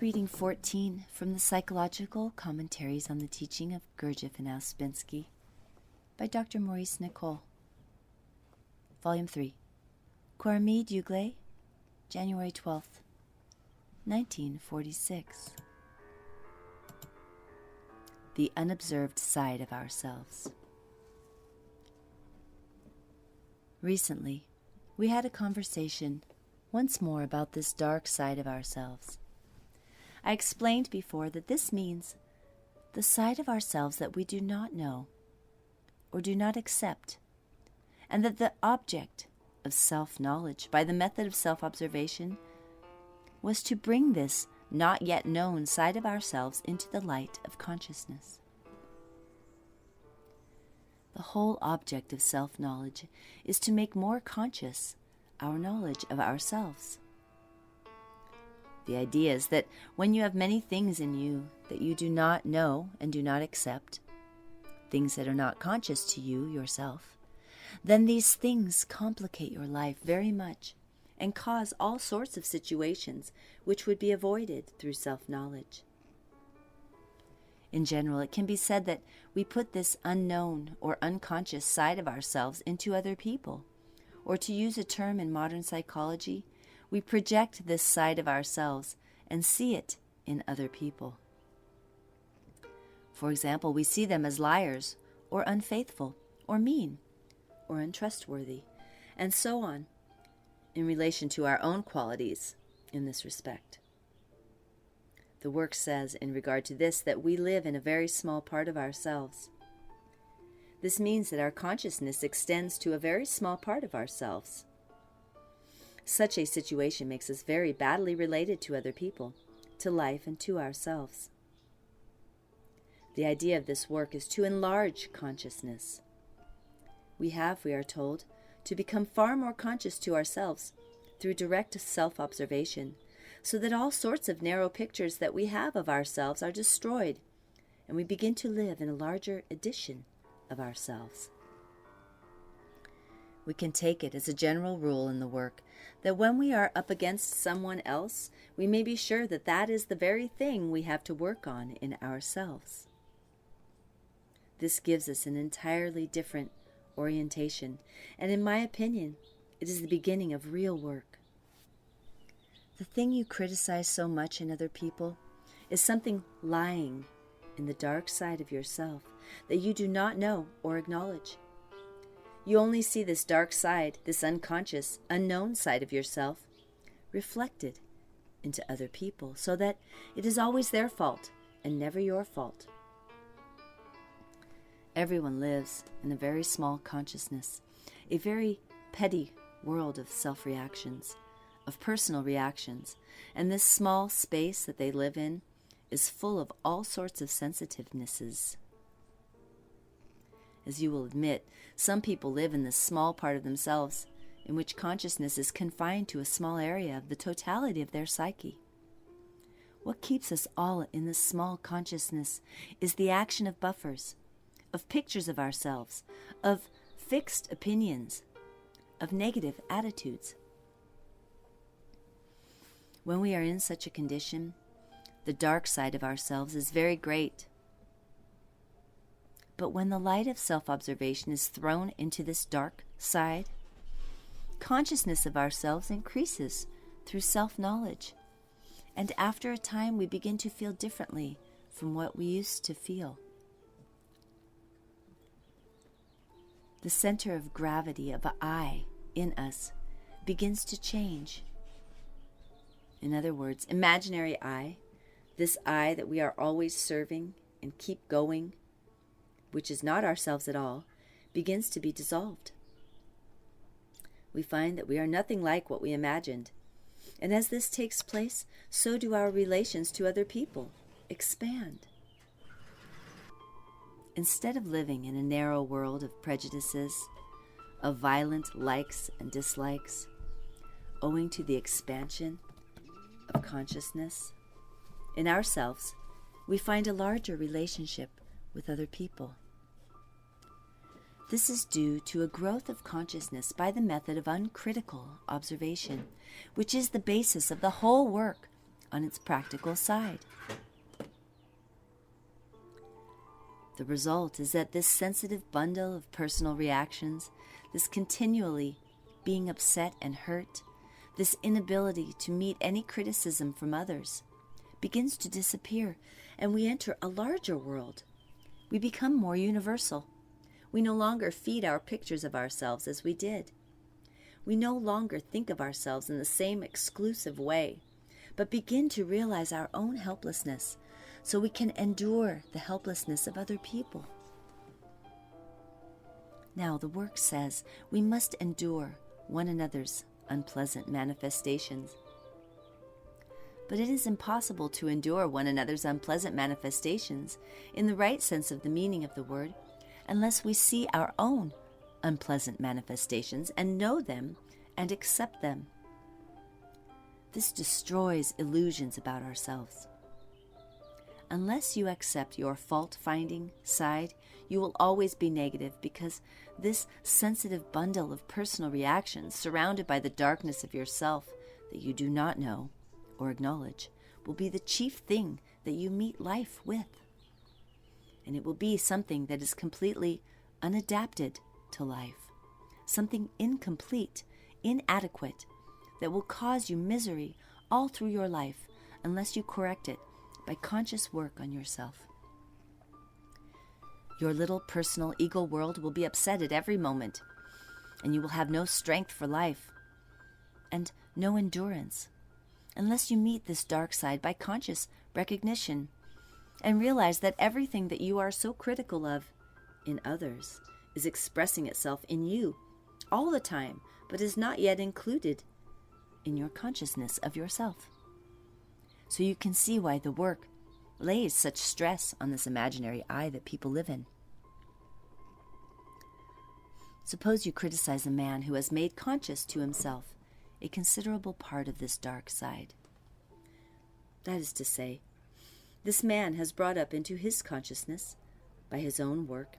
reading 14 from the Psychological Commentaries on the Teaching of Gurdjieff and Ouspensky by Dr. Maurice Nicoll. Volume 3. Courmis d'Uglé, January 12th, 1946. The unobserved side of ourselves. Recently, we had a conversation once more about this dark side of ourselves. I explained before that this means the side of ourselves that we do not know or do not accept, and that the object of self-knowledge by the method of self-observation was to bring this not yet known side of ourselves into the light of consciousness. The whole object of self-knowledge is to make more conscious our knowledge of ourselves. The idea is that when you have many things in you that you do not know and do not accept, things that are not conscious to you yourself, then these things complicate your life very much and cause all sorts of situations which would be avoided through self-knowledge. In general, it can be said that we put this unknown or unconscious side of ourselves into other people, or to use a term in modern psychology, we project this side of ourselves and see it in other people. For example, we see them as liars, or unfaithful, or mean, or untrustworthy, and so on, in relation to our own qualities in this respect. The work says in regard to this that we live in a very small part of ourselves. This means that our consciousness extends to a very small part of ourselves. Such a situation makes us very badly related to other people, to life, and to ourselves. The idea of this work is to enlarge consciousness. We have, we are told, to become far more conscious to ourselves through direct self-observation, so that all sorts of narrow pictures that we have of ourselves are destroyed, and we begin to live in a larger edition of ourselves. We can take it as a general rule in the work that when we are up against someone else, we may be sure that that is the very thing we have to work on in ourselves. This gives us an entirely different orientation, and in my opinion, it is the beginning of real work. The thing you criticize so much in other people is something lying in the dark side of yourself that you do not know or acknowledge. You only see this dark side, this unconscious, unknown side of yourself, reflected into other people, so that it is always their fault and never your fault. Everyone lives in a very small consciousness, a very petty world of self-reactions, of personal reactions, and this small space that they live in is full of all sorts of sensitivenesses. As you will admit, some people live in this small part of themselves in which consciousness is confined to a small area of the totality of their psyche. What keeps us all in this small consciousness is the action of buffers, of pictures of ourselves, of fixed opinions, of negative attitudes. When we are in such a condition, the dark side of ourselves is very great. But when the light of self-observation is thrown into this dark side, consciousness of ourselves increases through self-knowledge, and after a time we begin to feel differently from what we used to feel. The center of gravity of I in us begins to change. In other words, imaginary I, this I that we are always serving and keep going, which is not ourselves at all, begins to be dissolved. We find that we are nothing like what we imagined, and as this takes place, so do our relations to other people expand. Instead of living in a narrow world of prejudices, of violent likes and dislikes, owing to the expansion of consciousness, in ourselves, we find a larger relationship with other people. This is due to a growth of consciousness by the method of uncritical observation, which is the basis of the whole work on its practical side. The result is that this sensitive bundle of personal reactions, this continually being upset and hurt, this inability to meet any criticism from others, begins to disappear, and we enter a larger world. We become more universal. We no longer feed our pictures of ourselves as we did. We no longer think of ourselves in the same exclusive way, but begin to realize our own helplessness, so we can endure the helplessness of other people. Now, the work says we must endure one another's unpleasant manifestations. But it is impossible to endure one another's unpleasant manifestations in the right sense of the meaning of the word unless we see our own unpleasant manifestations and know them and accept them. This destroys illusions about ourselves. Unless you accept your fault-finding side, you will always be negative, because this sensitive bundle of personal reactions surrounded by the darkness of yourself that you do not know or acknowledge will be the chief thing that you meet life with. And it will be something that is completely unadapted to life, something incomplete, inadequate, that will cause you misery all through your life unless you correct it by conscious work on yourself. Your little personal ego world will be upset at every moment, and you will have no strength for life and no endurance unless you meet this dark side by conscious recognition and realize that everything that you are so critical of in others is expressing itself in you all the time, but is not yet included in your consciousness of yourself. So you can see why the work lays such stress on this imaginary I that people live in. Suppose you criticize a man who has made conscious to himself a considerable part of this dark side. That is to say, this man has brought up into his consciousness, by his own work,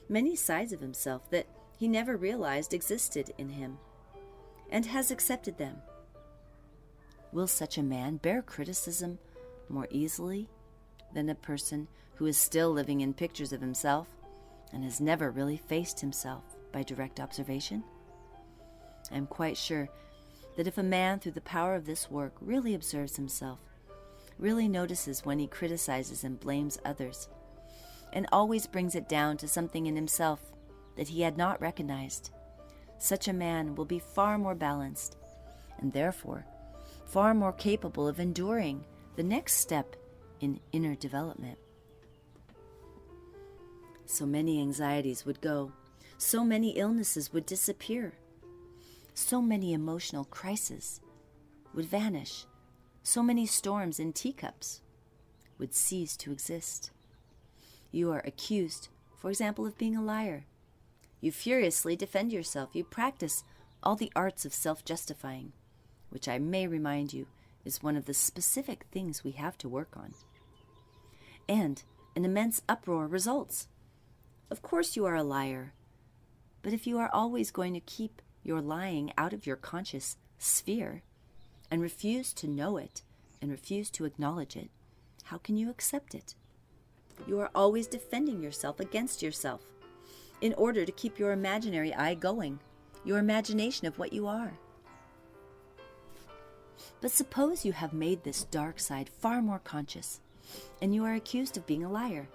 many sides of himself that he never realized existed in him, and has accepted them. Will such a man bear criticism more easily than a person who is still living in pictures of himself and has never really faced himself by direct observation? I am quite sure that if a man, through the power of this work, really observes himself, really notices when he criticizes and blames others, and always brings it down to something in himself that he had not recognized, such a man will be far more balanced, and therefore far more capable of enduring the next step in inner development. So many anxieties would go, so many illnesses would disappear, so many emotional crises would vanish, so many storms in teacups would cease to exist. You are accused, for example, of being a liar. You furiously defend yourself. You practice all the arts of self-justifying, which I may remind you is one of the specific things we have to work on. And an immense uproar results. Of course you are a liar, but if you are always going to keep your lying out of your conscious sphere and refuse to know it and refuse to acknowledge it, how can you accept it? You are always defending yourself against yourself in order to keep your imaginary I going, your imagination of what you are. But suppose you have made this dark side far more conscious, and you are accused of being a liar.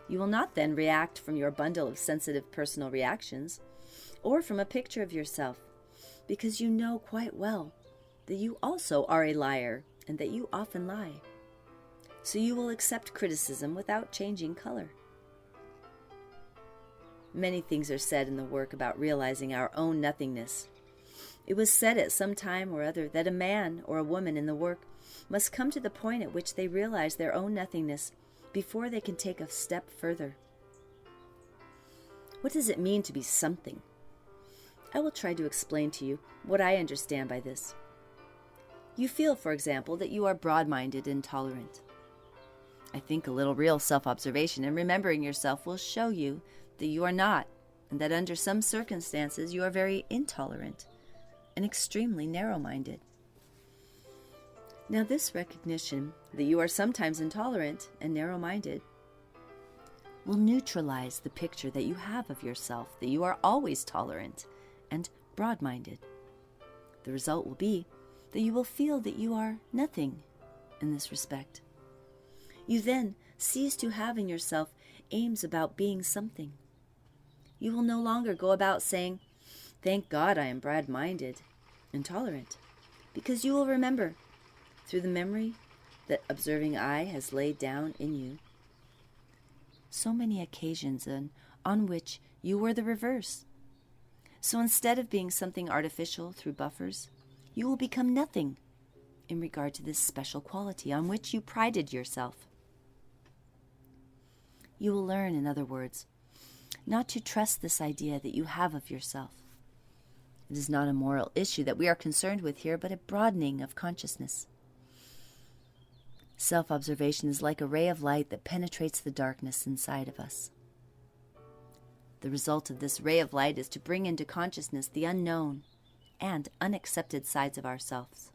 You will not then react from your bundle of sensitive personal reactions, or from a picture of yourself, because you know quite well that you also are a liar and that you often lie. So you will accept criticism without changing color. Many things are said in the work about realizing our own nothingness. It was said at some time or other that a man or a woman in the work must come to the point at which they realize their own nothingness before they can take a step further. What does it mean to be something? I will try to explain to you what I understand by this. You feel, for example, that you are broad-minded and tolerant. I think a little real self-observation and remembering yourself will show you that you are not, and that under some circumstances you are very intolerant and extremely narrow-minded. Now, this recognition that you are sometimes intolerant and narrow-minded will neutralize the picture that you have of yourself, that you are always tolerant and broad-minded. The result will be that you will feel that you are nothing in this respect. You then cease to have in yourself aims about being something. You will no longer go about saying, "Thank God I am broad-minded and tolerant," because you will remember, through the memory that observing eye has laid down in you, so many occasions on which you were the reverse. So instead of being something artificial through buffers, you will become nothing in regard to this special quality on which you prided yourself. You will learn, in other words, not to trust this idea that you have of yourself. It is not a moral issue that we are concerned with here, but a broadening of consciousness. Self-observation is like a ray of light that penetrates the darkness inside of us. The result of this ray of light is to bring into consciousness the unknown and unaccepted sides of ourselves.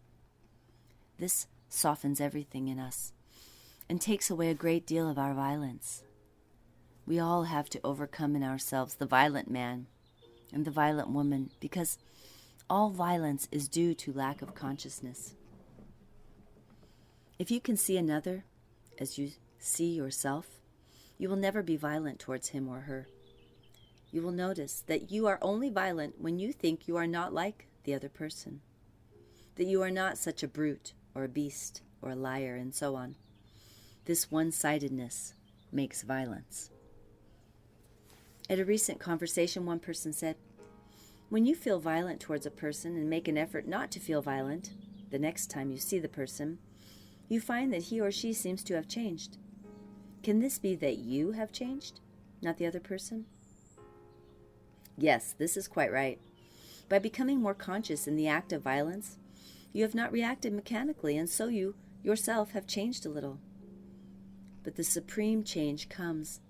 This softens everything in us and takes away a great deal of our violence. We all have to overcome in ourselves the violent man and the violent woman, because all violence is due to lack of consciousness. If you can see another as you see yourself, you will never be violent towards him or her. You will notice that you are only violent when you think you are not like the other person, that you are not such a brute or a beast or a liar, and so on. This one-sidedness makes violence. At a recent conversation, one person said, "When you feel violent towards a person and make an effort not to feel violent, the next time you see the person, you find that he or she seems to have changed. Can this be that you have changed, not the other person?" Yes, this is quite right. By becoming more conscious in the act of violence, you have not reacted mechanically, and so you yourself have changed a little. But the supreme change comes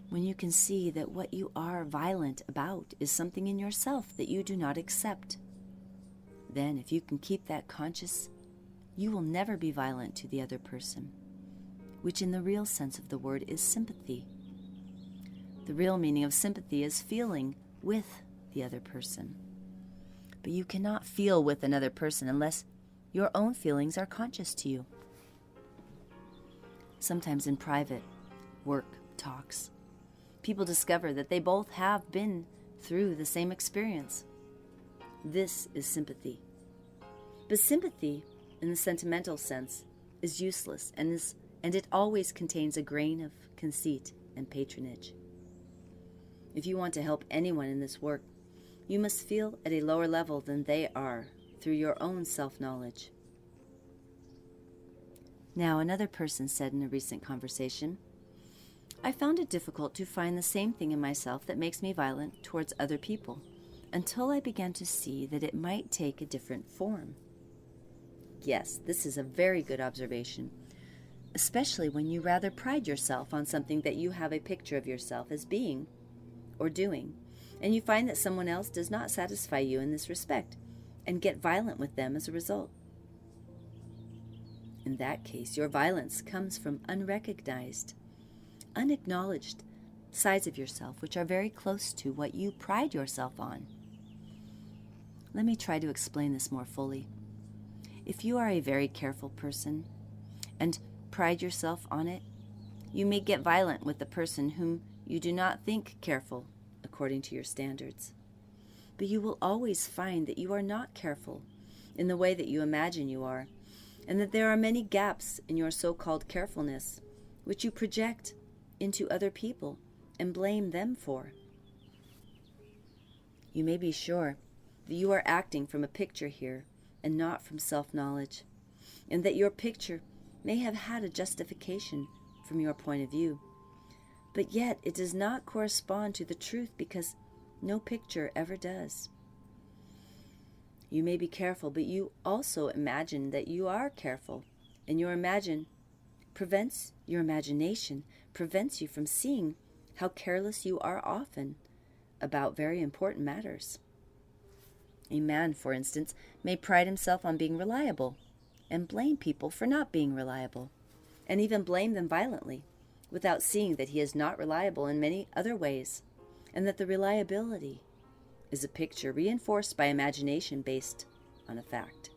when you can see that what you are violent about is something in yourself that you do not accept. Then, if you can keep that conscious, you will never be violent to the other person, which in the real sense of the word is sympathy. The real meaning of sympathy is feeling with the other person. But you cannot feel with another person unless your own feelings are conscious to you. Sometimes in private work talks, people discover that they both have been through the same experience. This is sympathy. But sympathy, in the sentimental sense, is useless, and it always contains a grain of conceit and patronage. If you want to help anyone in this work, you must feel at a lower level than they are through your own self-knowledge. Now, another person said in a recent conversation, "I found it difficult to find the same thing in myself that makes me violent towards other people, until I began to see that it might take a different form." Yes, this is a very good observation, especially when you rather pride yourself on something that you have a picture of yourself as being or doing, and you find that someone else does not satisfy you in this respect, and get violent with them as a result. In that case, your violence comes from unrecognized, unacknowledged sides of yourself which are very close to what you pride yourself on. Let me try to explain this more fully. If you are a very careful person and pride yourself on it, you may get violent with the person whom you do not think careful according to your standards. But you will always find that you are not careful in the way that you imagine you are, and that there are many gaps in your so-called carefulness which you project into other people and blame them for. You may be sure that you are acting from a picture here and not from self-knowledge, and that your picture may have had a justification from your point of view, but yet it does not correspond to the truth, because no picture ever does. You may be careful, but you also imagine that you are careful, and your imagination prevents you from seeing how careless you are often about very important matters. A man, for instance, may pride himself on being reliable and blame people for not being reliable, and even blame them violently, without seeing that he is not reliable in many other ways, and that the reliability is a picture reinforced by imagination based on a fact.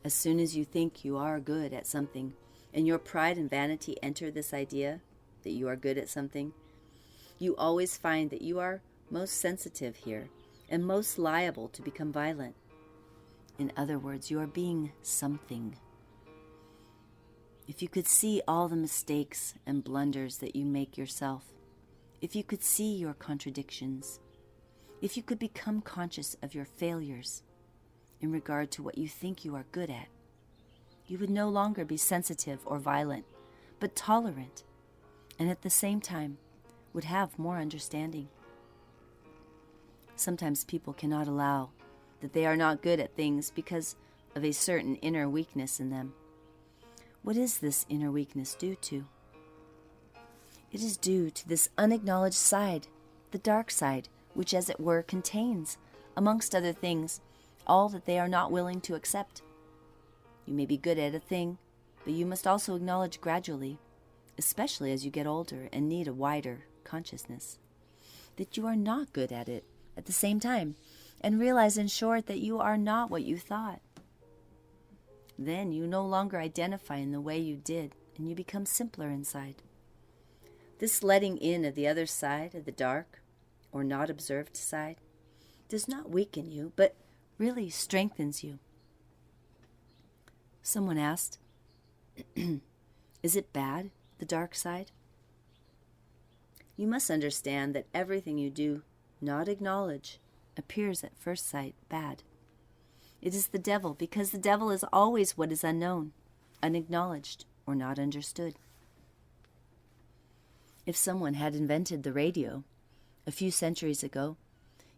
As soon as you think you are good at something, and your pride and vanity enter this idea that you are good at something, you always find that you are most sensitive here and most liable to become violent. In other words, you are being something. If you could see all the mistakes and blunders that you make yourself, if you could see your contradictions, if you could become conscious of your failures in regard to what you think you are good at, you would no longer be sensitive or violent, but tolerant, and at the same time would have more understanding. Sometimes people cannot allow that they are not good at things because of a certain inner weakness in them. What is this inner weakness due to? It is due to this unacknowledged side, the dark side, which as it were contains, amongst other things, all that they are not willing to accept. You may be good at a thing, but you must also acknowledge gradually, especially as you get older and need a wider consciousness, that you are not good at it at the same time, and realize in short that you are not what you thought. Then you no longer identify in the way you did, and you become simpler inside. This letting in of the other side, of the dark, or not observed side, does not weaken you, but really strengthens you. Someone asked, is it bad, the dark side? You must understand that everything you do not acknowledge appears at first sight bad. It is the devil, because the devil is always what is unknown, unacknowledged, or not understood. If someone had invented the radio a few centuries ago,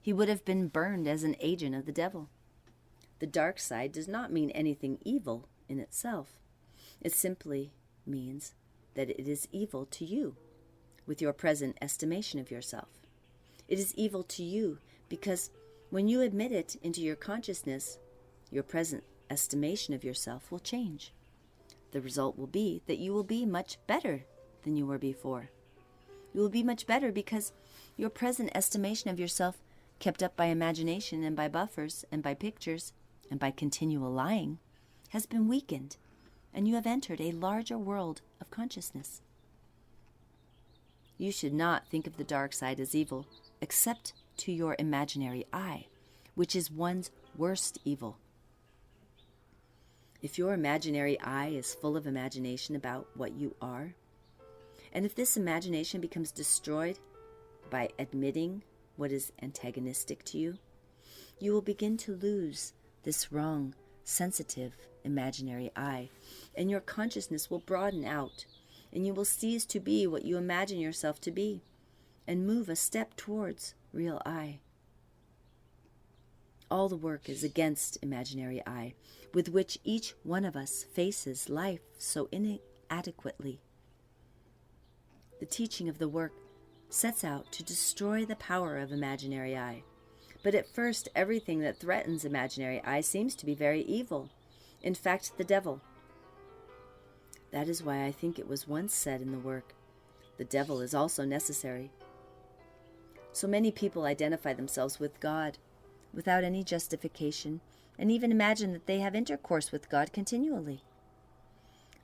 he would have been burned as an agent of the devil. The dark side does not mean anything evil in itself. It simply means that it is evil to you with your present estimation of yourself. It is evil to you because when you admit it into your consciousness, your present estimation of yourself will change. The result will be that you will be much better than you were before. You will be much better because your present estimation of yourself, kept up by imagination and by buffers and by pictures and by continual lying, has been weakened, and you have entered a larger world of consciousness. You should not think of the dark side as evil, except to your imaginary eye, which is one's worst evil. If your imaginary eye is full of imagination about what you are, and if this imagination becomes destroyed by admitting what is antagonistic to you, you will begin to lose this wrong, sensitive, imaginary eye, and your consciousness will broaden out, and you will cease to be what you imagine yourself to be, and move a step towards real I. All the work is against imaginary I, with which each one of us faces life so inadequately. The teaching of the work sets out to destroy the power of imaginary I, but at first everything that threatens imaginary I seems to be very evil, in fact the devil. That is why I think it was once said in the work, the devil is also necessary. So many people identify themselves with God without any justification, and even imagine that they have intercourse with God continually.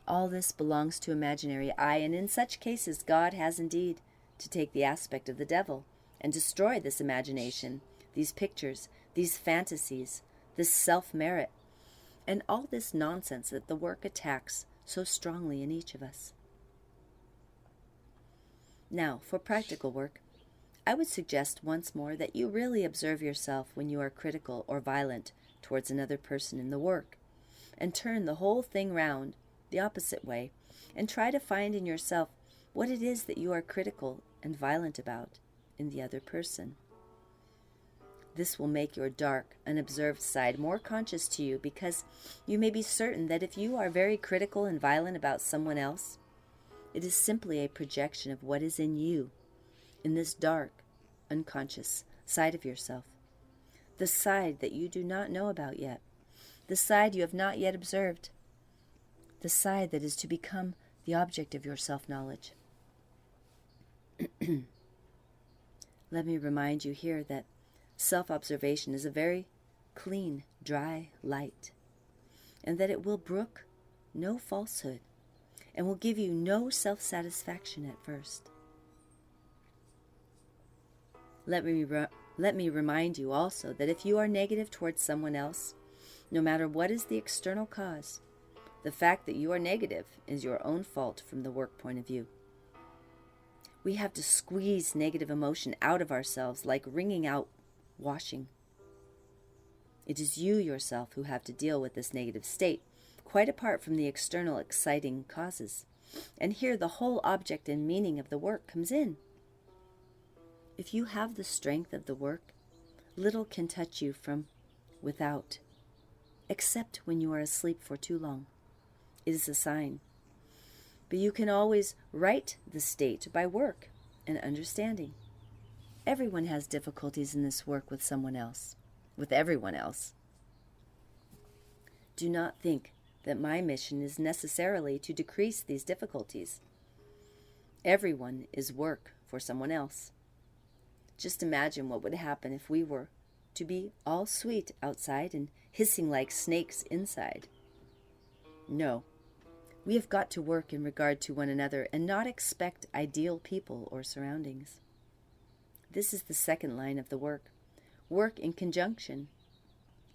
All this belongs to imaginary I, and in such cases God has indeed to take the aspect of the devil and destroy this imagination, these pictures, these fantasies, this self-merit, and all this nonsense that the work attacks so strongly in each of us. Now, for practical work, I would suggest once more that you really observe yourself when you are critical or violent towards another person in the work, and turn the whole thing round the opposite way, and try to find in yourself what it is that you are critical and violent about in the other person. This will make your dark, unobserved side more conscious to you, because you may be certain that if you are very critical and violent about someone else, it is simply a projection of what is in you, in this dark, unconscious side of yourself, the side that you do not know about yet, the side you have not yet observed, the side that is to become the object of your self-knowledge. Let me remind you here that self-observation is a very clean, dry light, and that it will brook no falsehood and will give you no self-satisfaction at first. Let me remind you also that if you are negative towards someone else, no matter what is the external cause, the fact that you are negative is your own fault from the work point of view. We have to squeeze negative emotion out of ourselves like wringing out washing. It is you yourself who have to deal with this negative state, quite apart from the external exciting causes. And here the whole object and meaning of the work comes in. If you have the strength of the work, little can touch you from without, except when you are asleep for too long. It is a sign. But you can always right the state by work and understanding. Everyone has difficulties in this work with someone else, with everyone else. Do not think that my mission is necessarily to decrease these difficulties. Everyone is work for someone else. Just imagine what would happen if we were to be all sweet outside and hissing like snakes inside. No. We have got to work in regard to one another and not expect ideal people or surroundings. This is the second line of the work. Work in conjunction,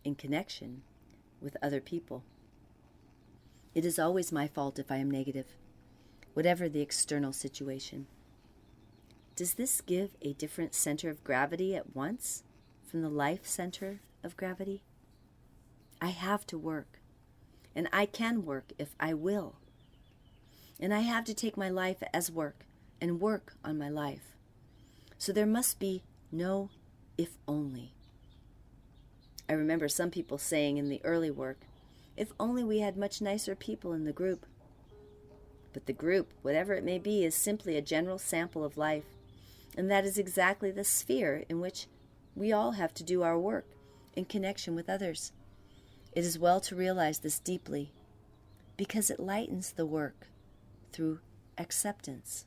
in connection with other people. It is always my fault if I am negative, whatever the external situation. Does this give a different center of gravity at once from the life center of gravity? I have to work, and I can work if I will. And I have to take my life as work and work on my life. So there must be no if only. I remember some people saying in the early work, if only we had much nicer people in the group. But the group, whatever it may be, is simply a general sample of life. And that is exactly the sphere in which we all have to do our work in connection with others. It is well to realize this deeply because it lightens the work through acceptance.